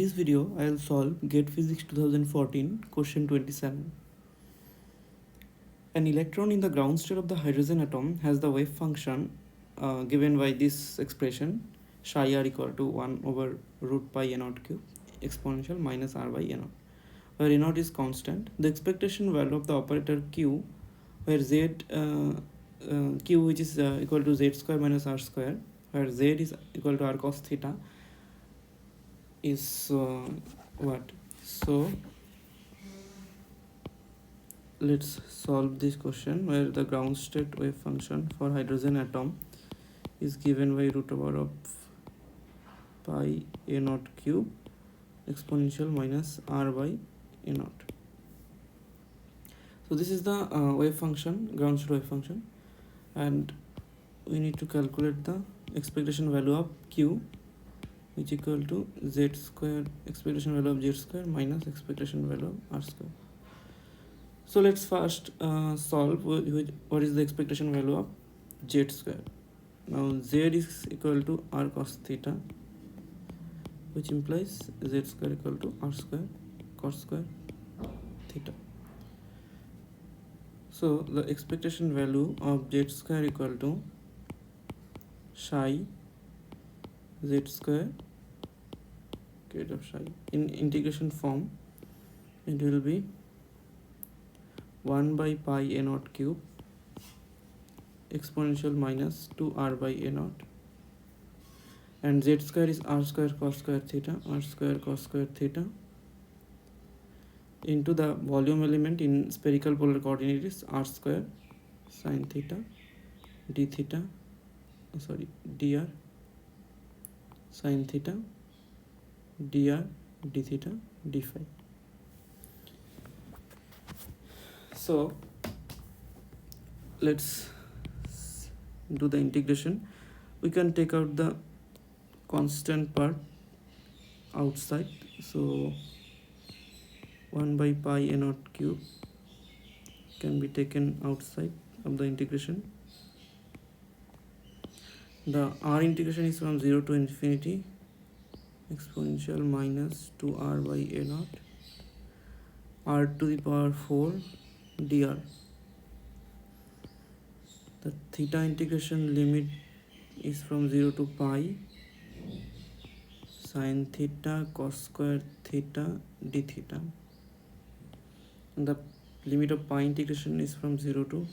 this video, I'll solve GATE Physics 2014, question 27. An electron in the ground state of the hydrogen atom has the wave function given by this expression psi r equal to 1 over root pi a naught cube exponential minus r by a naught, where a naught is constant. The expectation value of the operator q, where q which is equal to z square minus r square, where z is equal to r cos theta, is what? So let's solve this question, where the ground state wave function for hydrogen atom is given by root over of pi a naught cube exponential minus r by a naught. So this is the wave function, ground state wave function, and we need to calculate the expectation value of q, which equal to z square, expectation value of z square minus expectation value of r square. So let's first solve what is the expectation value of z square. Now z is equal to r cos theta, which implies z square equal to r square cos square theta. So the expectation value of z square equal to psi z square, get of psi, in integration form it will be 1 by pi a naught cube exponential minus 2r by a naught, and z square is r square cos square theta, r square cos square theta, into the volume element in spherical polar coordinate is r square sin theta d theta, dr sin theta dr d theta d phi. So let's do the integration. We can take out the constant part outside. So 1 by pi a naught cube can be taken outside of the integration. The r integration is from 0 to infinity exponential minus 2r by a naught r to the power 4 dr. The theta integration limit is from 0 to pi sin theta cos square theta d theta, and the limit of pi integration is from 0 to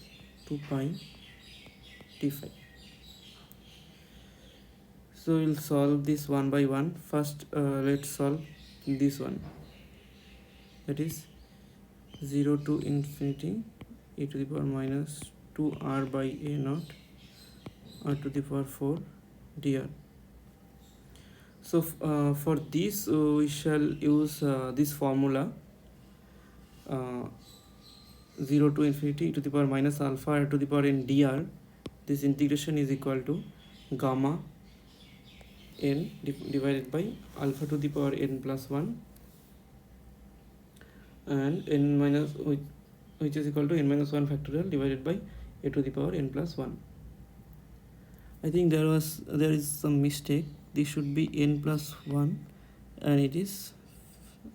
2 pi d phi. So we'll solve this one by one. First let's solve this one, that is 0 to infinity e to the power minus 2r by a naught r to the power 4 dr. So for this we shall use this formula 0 to infinity e to the power minus alpha r to the power n dr. This integration is equal to gamma n divided by alpha to the power n plus 1 and n minus, which is equal to n minus 1 factorial divided by a to the power n plus 1. I think there is some mistake. This should be n plus 1 and it is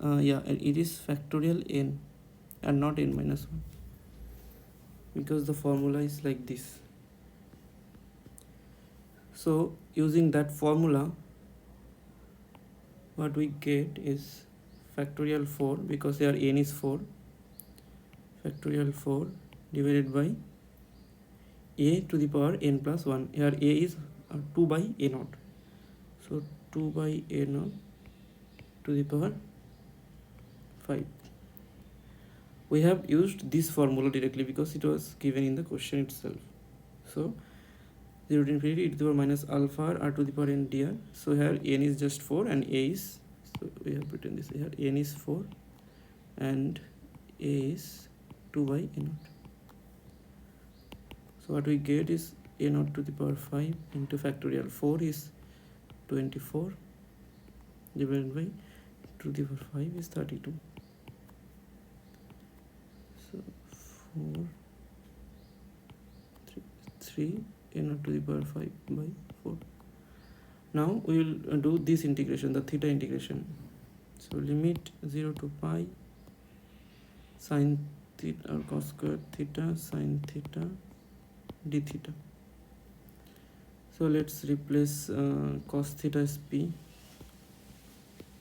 it is factorial n and not n minus 1, because the formula is like this. So using that formula, what we get is factorial 4, because here n is 4, factorial 4 divided by a to the power n plus 1. Here a is 2 by a naught, so 2 by a naught to the power 5. We have used this formula directly because it was given in the question itself. So 0 to infinity e to the power minus alpha r to the power n dr. So here n is just 4 and a is, so we have written this here, n is 4 and a is 2 by a naught. So what we get is a naught to the power 5 into factorial 4 is 24 divided by 2 to the power 5 is 32. So 4 3 a naught to the power 5 by 4. Now we will do this integration, the theta integration. So limit 0 to pi sine theta or cos squared theta sine theta d theta. So let's replace cos theta as p.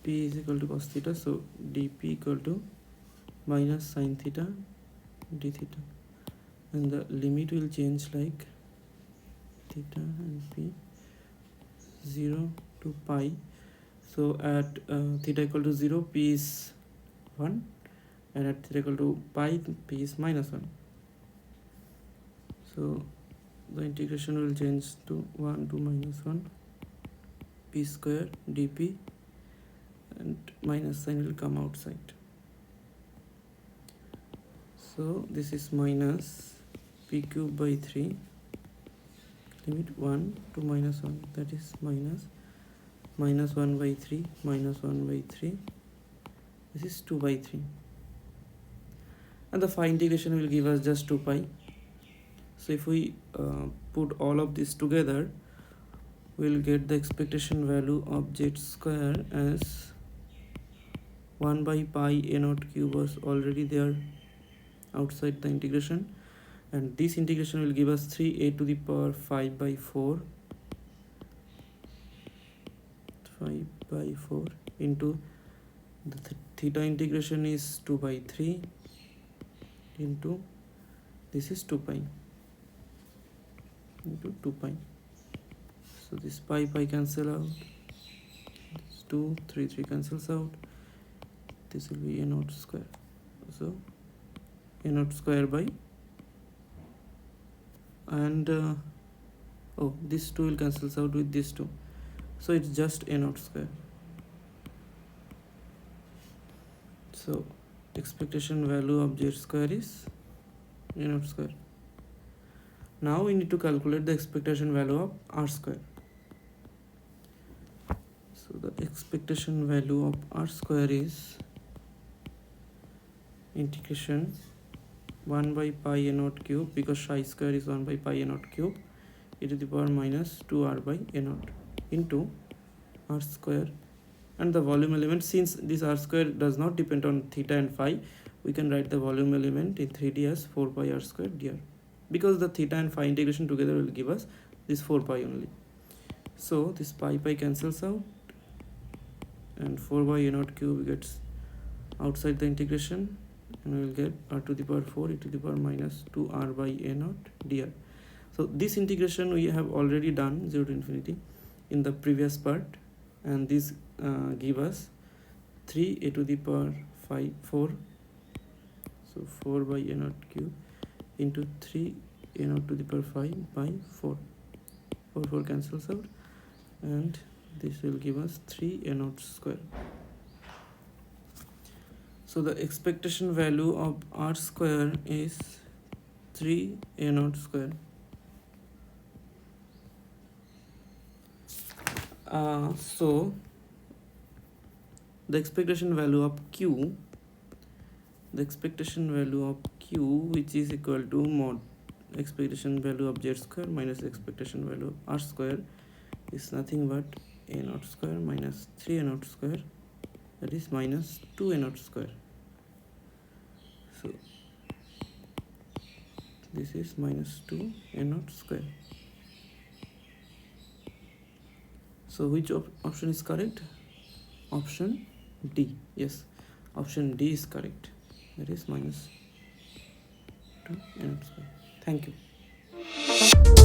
P is equal to cos theta, so dp equal to minus sine theta d theta, and the limit will change like theta and p 0 to pi. So at theta equal to 0, p is 1, and at theta equal to pi, p is minus 1. So the integration will change to 1 to minus 1 p square dp, and minus sign will come outside. So this is minus p cube by 3 limit 1 to minus 1, that is minus 1 by 3 minus 1 by 3, this is 2 by 3, and the phi integration will give us just 2 pi. So if we put all of this together, we'll get the expectation value of z square as 1 by pi a naught cube was already there outside the integration, and this integration will give us 3a to the power 5 by 4 into the theta integration is 2 by 3 into this is 2 pi into 2 pi. So this pi cancel out, this 2 3 cancels out, this will be a naught square. So a naught square by, and oh, this 2 will cancels out with this 2, so it's just a naught square. So expectation value of z square is a naught square. Now we need to calculate the expectation value of r square. So the expectation value of r square is integration 1 by pi a naught cube, because psi square is 1 by pi a naught cube, e to the power minus 2r by a naught into r square, and the volume element, since this r square does not depend on theta and phi, we can write the volume element in 3D as 4 pi r square dr, because the theta and phi integration together will give us this 4 pi only. So this pi cancels out, and 4 by a naught cube gets outside the integration, and we will get r to the power 4 e to the power minus 2r by a naught dr. So this integration we have already done 0 to infinity in the previous part, and this give us 3 a to the power 4, so 4 by a naught cube into 3 a naught to the power 5 by 4 cancels out, and this will give us 3 a naught square. So the expectation value of r square is 3 a naught square. So the expectation value of q, which is equal to mod expectation value of z square minus expectation value of r square, is nothing but a naught square minus 3 a naught square, that is minus 2 a naught square. So this is minus 2 a naught square. So which option is correct? Option D. Yes, option D is correct. That is minus 2 a naught square. Thank you.